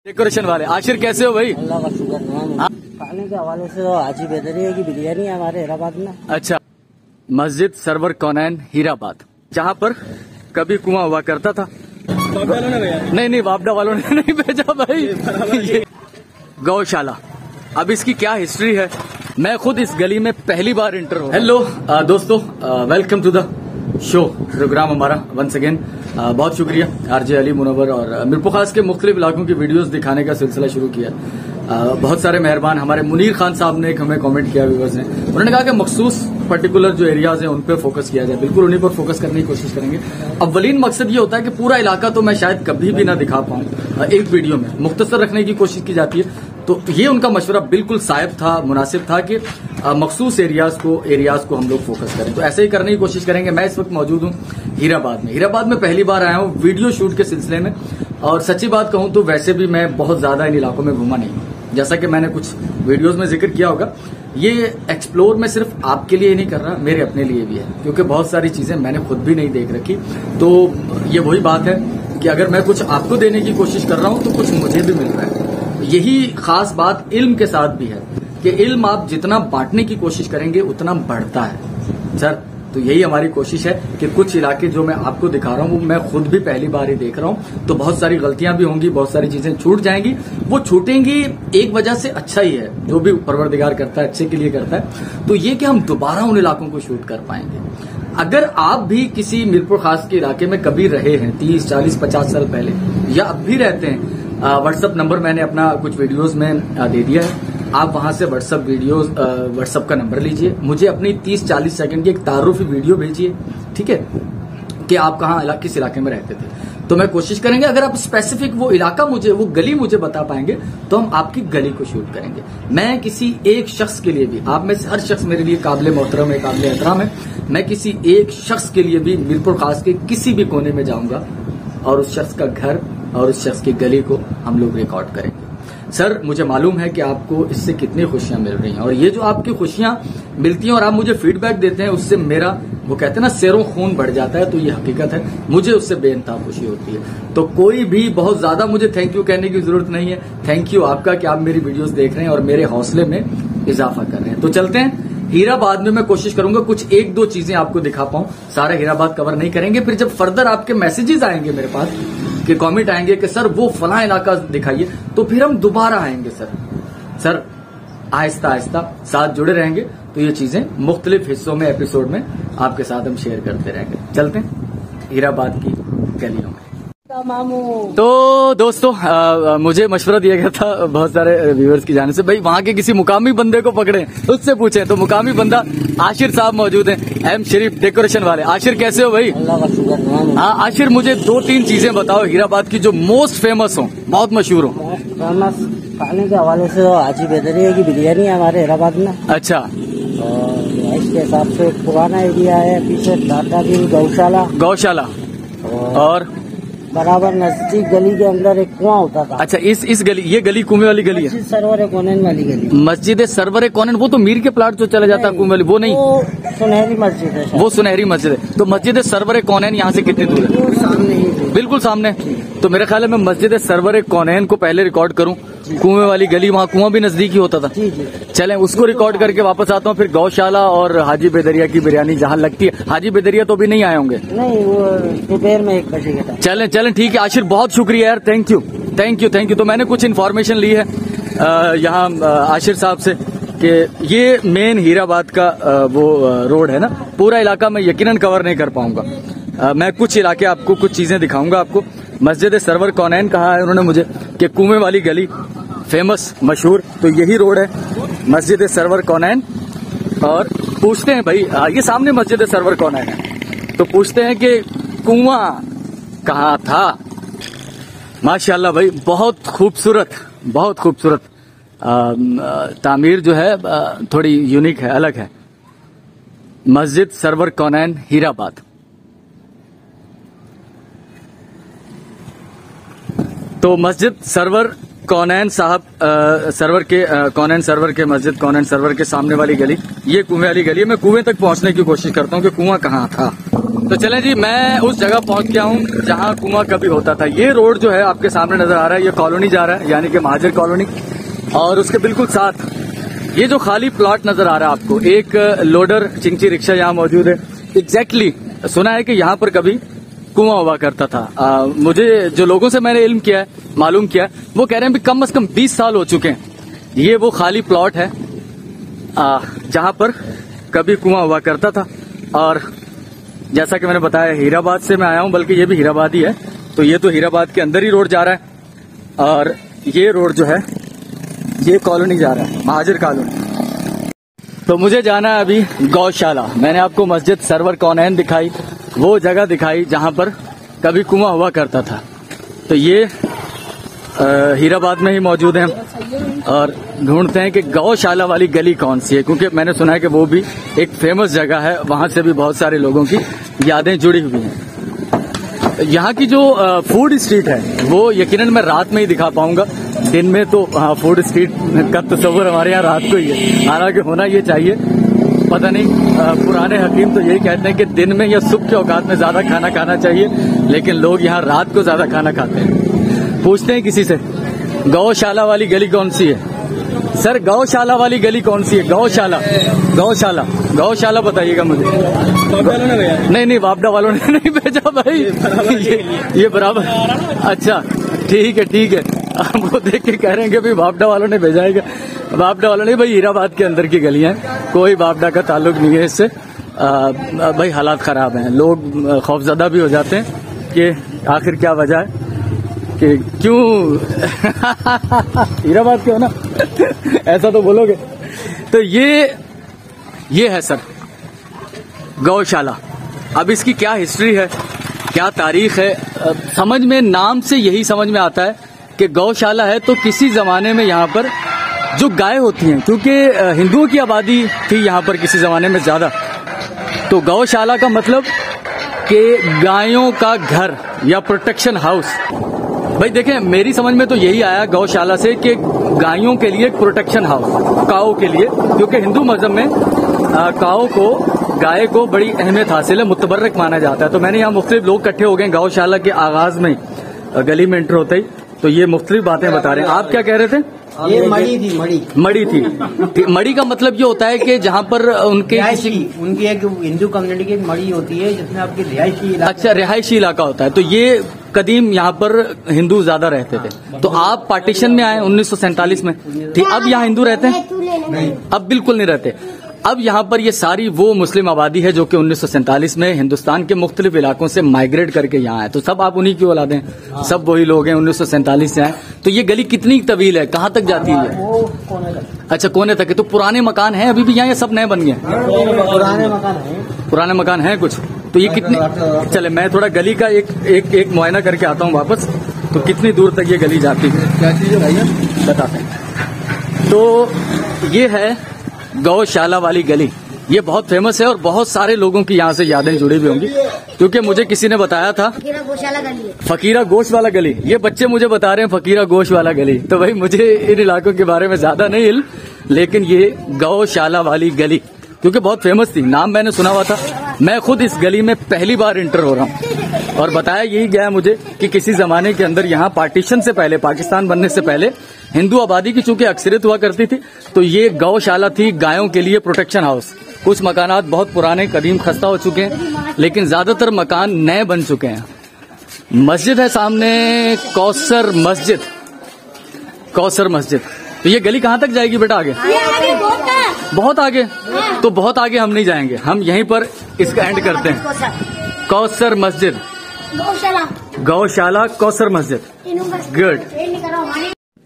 Decoration वाले। आशिर कैसे हो भाई? अल्लाह का शुक्र है। खाने के हवाले से हाजी बेदरिया की बिरयानी है हमारे हैदराबाद में। अच्छा, मस्जिद सरवर कौनैन हीराबाद, जहाँ पर कभी कुआं हुआ करता था। नहीं, वापडा वालों ने नहीं भेजा भाई। गौशाला। अब इसकी क्या हिस्ट्री है, मैं खुद इस गली में पहली बार इंटर हूँ। हेलो दोस्तों, welcome to the show, program हमारा वंस अगेन। बहुत शुक्रिया आरजे अली मुनव्वर और मिरपुर खास के मुख्तलिफ इलाकों की वीडियोस दिखाने का सिलसिला शुरू किया। बहुत सारे मेहरबान हमारे मुनीर खान साहब ने एक हमें कमेंट किया, व्यूअर्स ने, उन्होंने कहा कि मखसूस पर्टिकुलर जो एरियाज हैं उन पे फोकस किया जाए। बिल्कुल उन्हीं पर फोकस करने की कोशिश करेंगे। अव्वलीन मकसद ये होता है कि पूरा इलाका तो मैं शायद कभी भी ना दिखा पाऊं, एक वीडियो में मुख्तसर रखने की कोशिश की जाती है। तो ये उनका मशवरा बिल्कुल साइब था, मुनासिब था कि मखसूस एरियाज को हम लोग फोकस करें। तो ऐसे ही करने की कोशिश करेंगे। मैं इस वक्त मौजूद हूँ हीराबाद में पहली बार आया हूँ वीडियो शूट के सिलसिले में। और सच्ची बात कहूँ तो वैसे भी मैं बहुत ज्यादा इन इलाकों में घूमा नहीं हूँ, जैसा कि मैंने कुछ वीडियोस में जिक्र किया होगा। ये एक्सप्लोर मैं सिर्फ आपके लिए नहीं कर रहा, मेरे अपने लिए भी है, क्योंकि बहुत सारी चीजें मैंने खुद भी नहीं देख रखी। तो ये वही बात है कि अगर मैं कुछ आपको देने की कोशिश कर रहा हूँ तो कुछ मुझे भी मिल रहा है। यही खास बात इल्म के साथ भी है कि इल्म आप जितना बांटने की कोशिश करेंगे उतना बढ़ता है सर। तो यही हमारी कोशिश है कि कुछ इलाके जो मैं आपको दिखा रहा हूँ वो मैं खुद भी पहली बार ही देख रहा हूँ। तो बहुत सारी गलतियां भी होंगी, बहुत सारी चीजें छूट जाएंगी। वो छूटेंगी एक वजह से, अच्छा ही है, जो भी परवरदिगार करता है अच्छे के लिए करता है। तो ये कि हम दोबारा उन इलाकों को शूट कर पाएंगे। अगर आप भी किसी मिरपुर खास के इलाके में कभी रहे हैं 30, 40, 50 साल पहले, या अब भी रहते हैं, व्हाट्सएप नंबर मैंने अपना कुछ वीडियोस में दे दिया है। आप वहां से व्हाट्सएप का नंबर लीजिए, मुझे अपनी 30-40 सेकंड की एक तारुफी वीडियो भेजिए, ठीक है, कि आप कहाँ किस इलाके में रहते थे। तो मैं कोशिश करेंगे, अगर आप स्पेसिफिक वो इलाका मुझे, वो गली मुझे बता पाएंगे तो हम आपकी गली को शूट करेंगे। मैं किसी एक शख्स के लिए भी, आप में से हर शख्स मेरे लिए काबिल मोहतरम है, काबिल एहतराम है, मैं किसी एक शख्स के लिए भी मिरपुर खास के किसी भी कोने में जाऊंगा और उस शख्स का घर और उस शख्स की गली को हम लोग रिकॉर्ड करेंगे। सर, मुझे मालूम है कि आपको इससे कितनी खुशियां मिल रही हैं, और ये जो आपकी खुशियां मिलती हैं और आप मुझे फीडबैक देते हैं, उससे मेरा, वो कहते हैं ना, सेरों खून बढ़ जाता है। तो ये हकीकत है, मुझे उससे बेइंतहा खुशी होती है। तो कोई भी बहुत ज्यादा मुझे थैंक यू कहने की जरूरत नहीं है। थैंक यू आपका कि आप मेरी वीडियोस देख रहे हैं और मेरे हौसले में इजाफा कर रहे हैं। तो चलते हैं हीराबाद में। मैं कोशिश करूंगा कुछ 1-2 चीजें आपको दिखा पाऊं, सारा हीराबाद कवर नहीं करेंगे। फिर जब फर्दर आपके मैसेजेस आएंगे मेरे पास, कि कमेंट आएंगे कि सर वो फलां इलाका दिखाइए, तो फिर हम दोबारा आएंगे सर आहिस्ता आहिस्ता साथ जुड़े रहेंगे। तो ये चीजें मुख्तलिफ हिस्सों में, एपिसोड में आपके साथ हम शेयर करते रहेंगे। चलते हैं हीराबाद की गलियों में। तो दोस्तों, मुझे मशवरा दिया गया था बहुत सारे व्यूअर्स की जाने से, भाई वहाँ के किसी मुकामी बंदे को पकड़े, उससे पूछे। तो मुकामी बंदा आशिर साहब मौजूद हैं, एम शरीफ डेकोरेशन वाले। आशिर कैसे हो भाई? अल्लाह का शुक्र है। हाँ आशिर, मुझे 2-3 चीजें बताओ हीराबाद की जो मोस्ट फेमस हो, बहुत मशहूर हो। फेमस खाने के हवाले से हाजी बेदरिया की बिरयानी है हमारे हैदराबाद में। अच्छा, और इसके हिसाब से पुराना एरिया है, पीछे दादागिरी गौशाला और बराबर नजदीक गली के अंदर एक कुआं होता था। अच्छा, इस गली, ये गली कुएं वाली गली है? सरवर कौनैन वाली गली। मस्जिद सरवर कौनैन, वो तो मीर के प्लाट जो चला जाता है कुएं वाली, वो नहीं, वो सुनहरी मस्जिद है। वो सुनहरी मस्जिद है। तो मस्जिद सरवर कौनैन यहाँ से कितनी दूर है? सामने ही, बिल्कुल सामने। तो मेरे ख्याल है मैं मस्जिद सरवर कौनैन को पहले रिकॉर्ड करूं। कुएं वाली गली, वहाँ कुआं भी नजदीक ही होता था। चलें, उसको रिकॉर्ड करके वापस आता हूँ। फिर गौशाला और हाजी बेदरिया की बिरयानी जहाँ लगती है। हाजी बेदरिया तो भी नहीं आए होंगे? नहीं, वो दोपहर में 1 बजे के टाइम। चलें ठीक है आशिर, बहुत शुक्रिया यार, थैंक यू। तो मैंने कुछ इन्फॉर्मेशन ली है यहाँ आशिर साहब से कि ये मेन हीराबाद का वो रोड है ना, पूरा इलाका मैं यकीनन कवर नहीं कर पाऊंगा। मैं कुछ इलाके आपको, कुछ चीजें दिखाऊंगा आपको। मस्जिद सरवर कौनैन कहा है उन्होंने मुझे कि कुएं वाली गली, फेमस मशहूर, तो यही रोड है मस्जिद सरवर कौनैन। और पूछते हैं भाई, ये सामने मस्जिद सरवर कौनैन है, तो पूछते हैं कि कुआं कहाँ था। माशाल्लाह भाई, बहुत खूबसूरत तामीर जो है थोड़ी यूनिक है, अलग है। मस्जिद सरवर कौनैन हीराबाद। तो मस्जिद सरवर कौनैन साहब, कौनैन सरवर के मस्जिद कौनैन सरवर के सामने वाली गली, ये कुएं वाली गली है। मैं कुएं तक पहुंचने की कोशिश करता हूं कि कुआं कहाँ था। तो चलें जी, मैं उस जगह पहुंच गया हूं जहां कुआं कभी होता था। ये रोड जो है आपके सामने नजर आ रहा है, ये कॉलोनी जा रहा है, यानी कि महाजर कॉलोनी। और उसके बिल्कुल साथ ये जो खाली प्लॉट नजर आ रहा है आपको, एक लोडर चिंची रिक्शा यहाँ मौजूद है। एग्जैक्टली सुना है कि यहाँ पर कभी कुआं हुआ करता था। मुझे जो लोगों से मैंने इल्म किया है, मालूम किया है, वो कह रहे हैं भी कम से कम 20 साल हो चुके हैं। ये वो खाली प्लॉट है जहां पर कभी कुआं हुआ करता था। और जैसा कि मैंने बताया, हीराबाद से मैं आया हूं, बल्कि ये भी हीराबाद ही है। तो ये तो हीराबाद के अंदर ही रोड जा रहा है और ये रोड जो है ये कॉलोनी जा रहा है, महाजर कॉलोनी। तो मुझे जाना है अभी गौशाला। मैंने आपको मस्जिद सरवर कौनैन दिखाई, वो जगह दिखाई जहां पर कभी कुआं हुआ करता था। तो ये हीराबाद में ही मौजूद है और ढूंढते हैं कि गौशाला वाली गली कौन सी है, क्योंकि मैंने सुना है कि वो भी एक फेमस जगह है, वहां से भी बहुत सारे लोगों की यादें जुड़ी हुई हैं। यहाँ की जो फूड स्ट्रीट है वो यकीनन मैं रात में ही दिखा पाऊंगा। दिन में तो फूड स्ट्रीट का तस्वर हमारे यहाँ रात को ही है, हालांकि होना ये चाहिए। पता नहीं, पुराने हकीम तो यही कहते हैं कि दिन में या सुबह के औकात में ज्यादा खाना खाना चाहिए, लेकिन लोग यहाँ रात को ज्यादा खाना खाते हैं। पूछते हैं किसी से, गौशाला वाली गली कौन सी है? सर, गौशाला वाली गली कौन सी है? गौशाला, गौशाला, गौशाला बताइएगा मुझे। नहीं, वापडा वालों ने नहीं भेजा भाई, ये बराबर। अच्छा, ठीक है। वो देख के कह रहे हैं कि भाई वापडा वालों ने भेजा है। वापडा वालों नहीं भाई, हीराबाद के अंदर की गलियां हैं, कोई वापडा का ताल्लुक नहीं है इससे। भाई हालात खराब हैं, लोग खौफजदा भी हो जाते हैं कि आखिर क्या वजह है कि क्यों हीराबाद के हो ना ऐसा तो बोलोगे। तो ये है सर गौशाला। अब इसकी क्या हिस्ट्री है, क्या तारीख है, समझ में, नाम से यही समझ में आता है कि गौशाला है तो किसी जमाने में यहाँ पर जो गाय होती हैं, क्योंकि हिंदुओं की आबादी थी यहाँ पर किसी जमाने में ज्यादा, तो गौशाला का मतलब कि गायों का घर या प्रोटेक्शन हाउस। भाई देखें, मेरी समझ में तो यही आया गौशाला से कि गायों के लिए एक प्रोटेक्शन हाउस, काओ के लिए, क्योंकि हिंदू मजहब में काओ को, गाय को बड़ी अहमियत हासिल है, मुतबर्रक माना जाता है। तो मैंने यहाँ मुख्तलिफ लोग इकट्ठे हो गए गौशाला के आगाज में, गली में एंटर होते ही, तो ये मुख्तलिफ बातें बता रहे हैं। आप क्या कह रहे थे? ये मड़ी थी। मड़ी का मतलब ये होता है कि जहाँ पर उनकी एक हिंदू कम्युनिटी की एक मड़ी होती है जिसमें आपकी रिहायशी इलाका। अच्छा, रिहायशी इलाका होता है। तो ये कदीम यहाँ पर हिंदू ज्यादा रहते थे। तो आप पार्टीशन में आए 1947 में, ठीक? अब यहाँ हिंदू रहते हैं? नहीं, अब बिल्कुल नहीं रहते। अब यहाँ पर ये सारी वो मुस्लिम आबादी है जो कि 1947 में हिंदुस्तान के मुख्तलिफ इलाकों से माइग्रेट करके यहाँ आए। तो सब आप उन्हीं की औलाद हैं, सब वही लोग हैं, 1947 से आए। तो ये गली कितनी तवील है, कहाँ तक जाती है? वो कोने तक। अच्छा, कोने तक है। तो पुराने मकान हैं अभी भी यहाँ, या सब नए बन गए? पुराने मकान हैं कुछ। तो ये कितनी, चले मैं थोड़ा गली का एक मुआयना करके आता हूँ वापस। तो कितनी दूर तक ये गली जाती है, क्या चीज है भैया बताते हैं। तो ये है गौशाला वाली गली। ये बहुत फेमस है और बहुत सारे लोगों की यहाँ से यादें जुड़ी हुई होंगी, क्योंकि मुझे किसी ने बताया था फकीरा गोश्त वाला गली। ये बच्चे मुझे बता रहे हैं फकीरा गोश्त वाला गली। तो भाई मुझे इन इलाकों के बारे में ज्यादा नहीं इल्म, लेकिन ये गौशाला वाली गली क्योंकि बहुत फेमस थी, नाम मैंने सुना हुआ था। मैं खुद इस गली में पहली बार इंटर हो रहा हूँ और बताया यही गया मुझे कि किसी जमाने के अंदर यहाँ पार्टीशन से पहले, पाकिस्तान बनने से पहले हिंदू आबादी की चूंकि अक्सरियत हुआ करती थी, तो ये गौशाला थी, गायों के लिए प्रोटेक्शन हाउस। कुछ मकानात बहुत पुराने कदीम खस्ता हो चुके हैं, लेकिन ज्यादातर मकान नए बन चुके हैं। मस्जिद है सामने, कौसर मस्जिद। तो ये गली कहाँ तक जाएगी बेटा आगे? बहुत आगे। तो बहुत आगे हम नहीं जाएंगे, हम यहीं पर इसका एंड करते हैं। कौसर मस्जिद, गौशाला कौसर मस्जिद, गुड।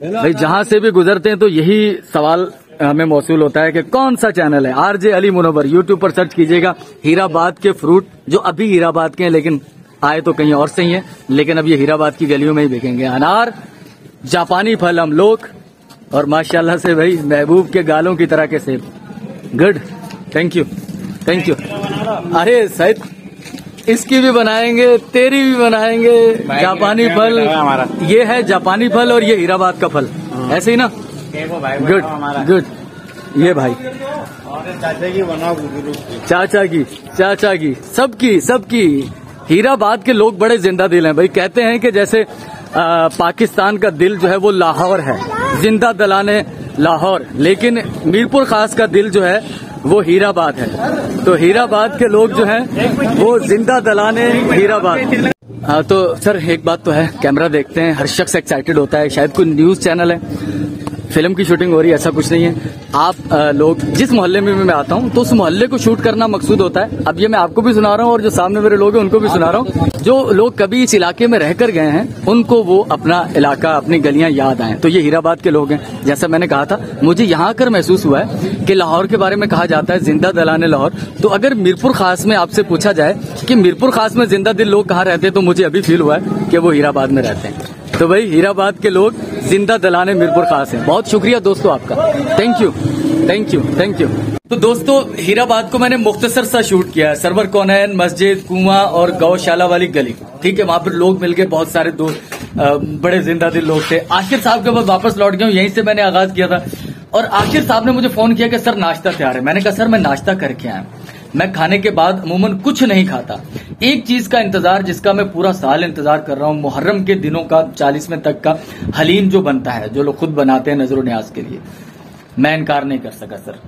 भाई जहाँ से भी गुजरते हैं तो यही सवाल हमें मौसूल होता है कि कौन सा चैनल है। आरजे अली मुनव्वर, यूट्यूब पर सर्च कीजिएगा। हीराबाद के फ्रूट जो अभी हीराबाद के हैं, लेकिन आए तो कहीं और से ही हैं, लेकिन अब ये हीराबाद की गलियों में ही बिकेंगे। अनार, जापानी फल, अमलोक और माशाल्लाह से भाई महबूब के गालों की तरह के सेब। Good, thank you. अरे सैद, इसकी भी बनाएंगे, तेरी भी बनाएंगे। जापानी फल, ये है जापानी फल और ये हीराबाद का फल, ऐसे ही ना? गुड। ये भाई चाचा की सबकी हीराबाद के लोग बड़े जिंदा दिल हैं भाई। कहते हैं कि जैसे पाकिस्तान का दिल जो है वो लाहौर है, जिंदा दलाने लाहौर, लेकिन मीरपुर खास का दिल जो है वो हीराबाद है। तो हीराबाद के लोग जो हैं वो जिंदा दलाने हीराबाद। तो सर एक बात तो है, कैमरा देखते हैं हर शख्स एक्साइटेड होता है, शायद कोई न्यूज चैनल है, फिल्म की शूटिंग हो रही है, ऐसा कुछ नहीं है। आप लोग जिस मोहल्ले में मैं आता हूँ तो उस मोहल्ले को शूट करना मकसूद होता है। अब ये मैं आपको भी सुना रहा हूँ और जो सामने मेरे लोग हैं उनको भी सुना रहा हूँ। जो लोग कभी इस इलाके में रहकर गए हैं उनको वो अपना इलाका, अपनी गलियां याद आए। तो ये हीराबाद के लोग हैं। जैसा मैंने कहा था, मुझे यहाँ आकर महसूस हुआ है कि लाहौर के बारे में कहा जाता है जिंदा दलाने लाहौर। तो अगर मीरपुर खास में आपसे पूछा जाए कि मीरपुर खास में जिंदा दिल लोग कहाँ रहते हैं, तो मुझे अभी फील हुआ है कि वो हीराबाद में रहते हैं। तो भाई हीराबाद के लोग जिंदा दलाने मीरपुर खास हैं। बहुत शुक्रिया दोस्तों आपका, thank you thank you thank you. तो दोस्तों हीराबाद को मैंने मुख्तसर सा शूट किया है। सरवर कौनैन, मस्जिद, कुआं और गौशाला वाली गली, ठीक है, वहां पर लोग मिल गए, बहुत सारे दोस्त, बड़े जिंदा दिल लोग थे। आशिर साहब के बाद वापस लौट गया हूँ, यहीं से मैंने आगाज किया था। और आशिर साहब ने मुझे फोन किया कि सर नाश्ता तैयार है। मैंने कहा सर मैं नाश्ता करके आया, मैं खाने के बाद अमूमन कुछ नहीं खाता। एक चीज का इंतजार जिसका मैं पूरा साल इंतजार कर रहा हूँ, मुहर्रम के दिनों का 40वें तक का हलीम जो बनता है, जो लोग खुद बनाते हैं नजर न्याज के लिए, मैं इनकार नहीं कर सका सर।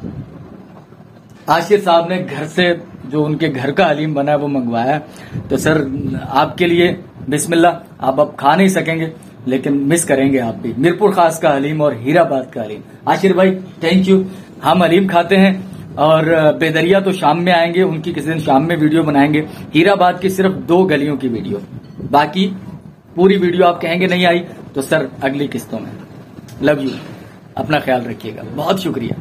आशिर साहब ने घर से जो उनके घर का हलीम बना है वो मंगवाया। तो सर आपके लिए बिस्मिल्लाह, आप अब खा नहीं सकेंगे लेकिन मिस करेंगे आप भी, मीरपुर खास का हलीम और हीराबाद का हलीम। आशिर भाई थैंक यू। हम हलीम खाते हैं और बेदरिया तो शाम में आएंगे, उनकी किसी दिन शाम में वीडियो बनाएंगे। हीराबाद की सिर्फ 2 गलियों की वीडियो, बाकी पूरी वीडियो आप कहेंगे नहीं आई तो सर अगली किस्तों में। लव यू, अपना ख्याल रखिएगा, बहुत शुक्रिया।